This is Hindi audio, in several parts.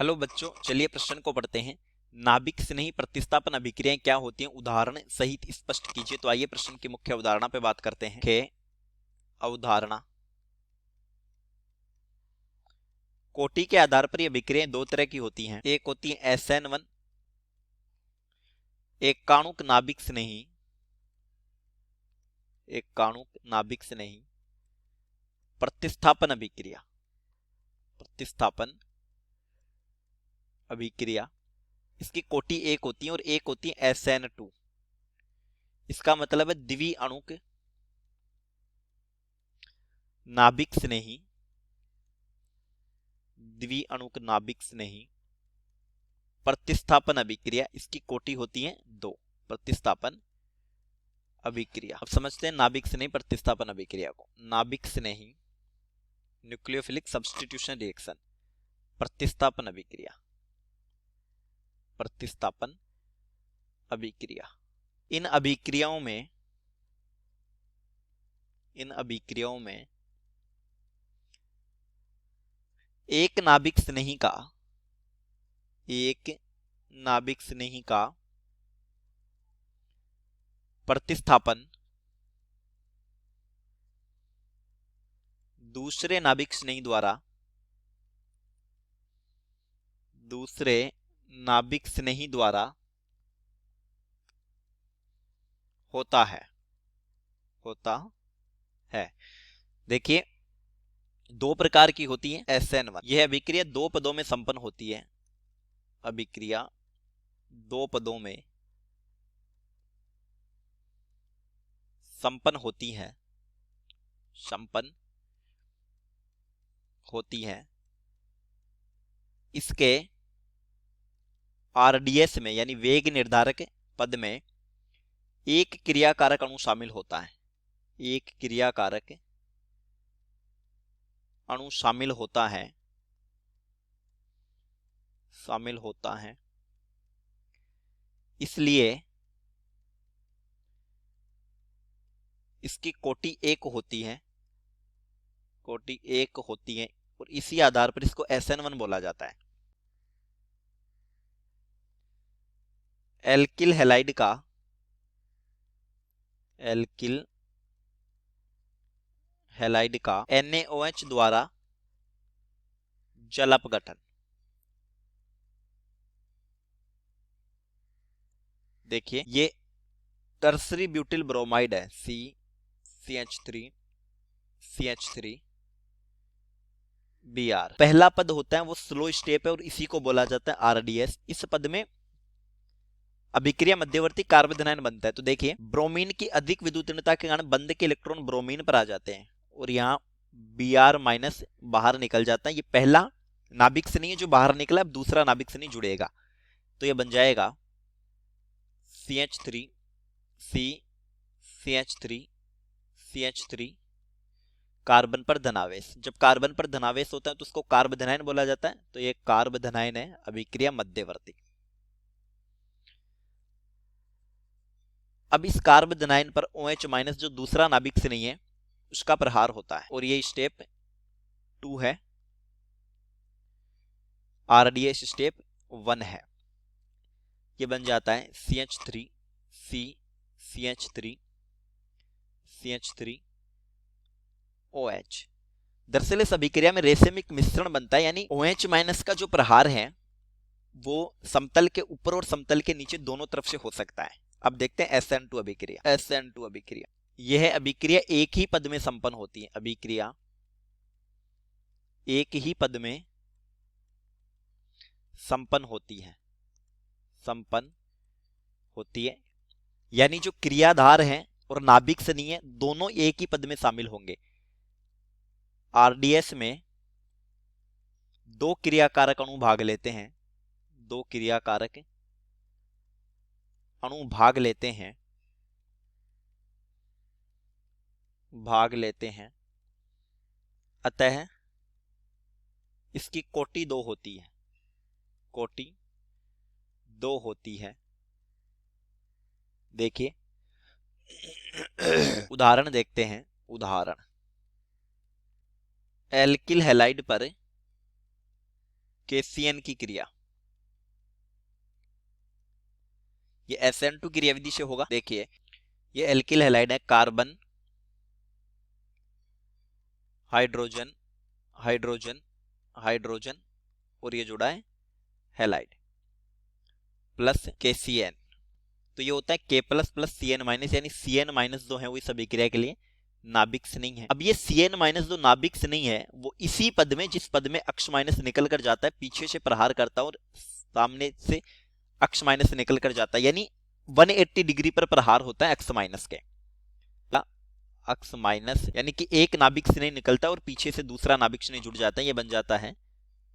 हेलो बच्चों, चलिए प्रश्न को पढ़ते हैं। नाभिक स्नेही प्रतिस्थापन अभिक्रियाएं क्या होती हैं, उदाहरण सहित स्पष्ट कीजिए। तो आइए प्रश्न की मुख्य अवधारणा पे बात करते हैं। अवधारणा। कोटि के आधार पर ये अभिक्रियाएं दो तरह की होती हैं। एक होती है SN1, एक काणुक नाभिक स्नेही, एक काणुक नाभिक स्नेही प्रतिस्थापन अभिक्रिया। प्रतिस्थापन अभिक्रिया इसकी कोटि एक होती है और एक होती है SN2। इसका मतलब है द्वि अणुक नाभिक स्नेही, द्वि अणुक नाभिक स्नेही प्रतिस्थापन अभिक्रिया। इसकी कोटि होती है 2। प्रतिस्थापन अभिक्रिया। अब समझते हैं नाभिक स्नेही प्रतिस्थापन अभिक्रिया को। नाभिक स्नेही न्यूक्लियोफिलिक सब्स्टिट्यूशन रिएक्शन प्रतिस्थापन अभिक्रिया। प्रतिस्थापन अभिक्रिया। इन अभिक्रियाओं में एक नाभिक स्नेही का प्रतिस्थापन दूसरे नाभिक स्नेही द्वारा होता है। देखिए, दो प्रकार की होती है SN1। यह अभिक्रिया दो पदों में संपन्न होती है। अभिक्रिया दो पदों में संपन्न होती है। इसके RDS में यानी वेग निर्धारक पद में एक क्रियाकारक अणु शामिल होता है। एक क्रियाकारक अणु शामिल होता है। इसलिए इसकी कोटि एक होती है और इसी आधार पर इसको SN1 बोला जाता है। एल्किल हैलाइड का NaOH द्वारा जल अपघटन। देखिए, ये टर्सरी ब्यूटिल ब्रोमाइड है, CH3Br। पहला पद होता है वो स्लो स्टेप है और इसी को बोला जाता है RDS। इस पद में अभिक्रिया मध्यवर्ती कार्बोधनायन बनता है। तो देखिए, ब्रोमीन की अधिक विद्युतीयता के कारण बंध के इलेक्ट्रॉन ब्रोमीन पर आ जाते हैं और यहाँ Br- बाहर निकल जाता है। ये पहला नाभिक से नहीं है जो बाहर निकला, अब दूसरा नाभिक से नहीं जुड़ेगा। तो ये बन जाएगा CH3 कार्बन पर धनावेश। जब कार्बन पर धनावेश होता है तो उसको कार्बोधनायन बोला जाता है। तो ये कार्बोधनायन है, अभिक्रिया मध्यवर्ती। अब इस कार्बोधनायन पर OH- जो दूसरा नाभिक से नहीं है उसका प्रहार होता है और ये स्टेप 2 है, RDS स्टेप 1 है। ये बन जाता है CH3OH। दरअसल इस अभिक्रिया में रेशमिक मिश्रण बनता है, यानी OH- का जो प्रहार है वो समतल के ऊपर और समतल के नीचे दोनों तरफ से हो सकता है। अब देखते हैं SN2 अभिक्रिया। यह अभिक्रिया एक ही पद में संपन्न होती है। अभिक्रिया एक ही पद में संपन्न होती है, यानी जो क्रियाधार है और नाभिक से नहीं है दोनों एक ही पद में शामिल होंगे। RDS में दो क्रियाकारक अणु भाग लेते हैं। अतः इसकी कोटि 2 होती है। देखिए, उदाहरण देखते हैं। एल्किल हैलाइड पर KCN की क्रिया, ये SN2 क्रियाविधि से होगा। देखिए ये एल्किल हैलाइड है, कार्बन हाइड्रोजन हाइड्रोजन हाइड्रोजन और ये जुड़ा है हैलाइड प्लस KCN, तो ये होता है K plus plus CN minus, यानी CN माइनस जो है वो इस अभिक्रिया के लिए नाभिक नहीं है। अब ये CN माइनस जो नाभिक नहीं है वो इसी पद में, जिस पद में अक्ष माइनस निकल कर जाता है, पीछे से प्रहार करता है और सामने से अक्ष माइनस निकल कर जाता है, यानी 180 डिग्री पर प्रहार होता है अक्ष माइनस के। अक्ष माइनस यानी कि एक नाभिक से नहीं निकलता और पीछे से दूसरा नाभिक से नहीं जुड़ जाता है, ये बन जाता है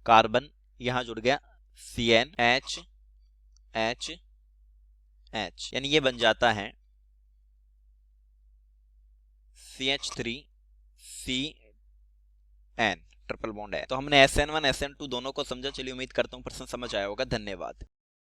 कार्बन, यहां जुड़ गया CN H H H, यानी ये बन जाता है CH3CN ट्रिपल बॉन्ड है। तो हमने SN1 SN2 दोनों को समझा। चलिए उम्मीद करता हूं प्रश्न समझ आया होगा। धन्यवाद।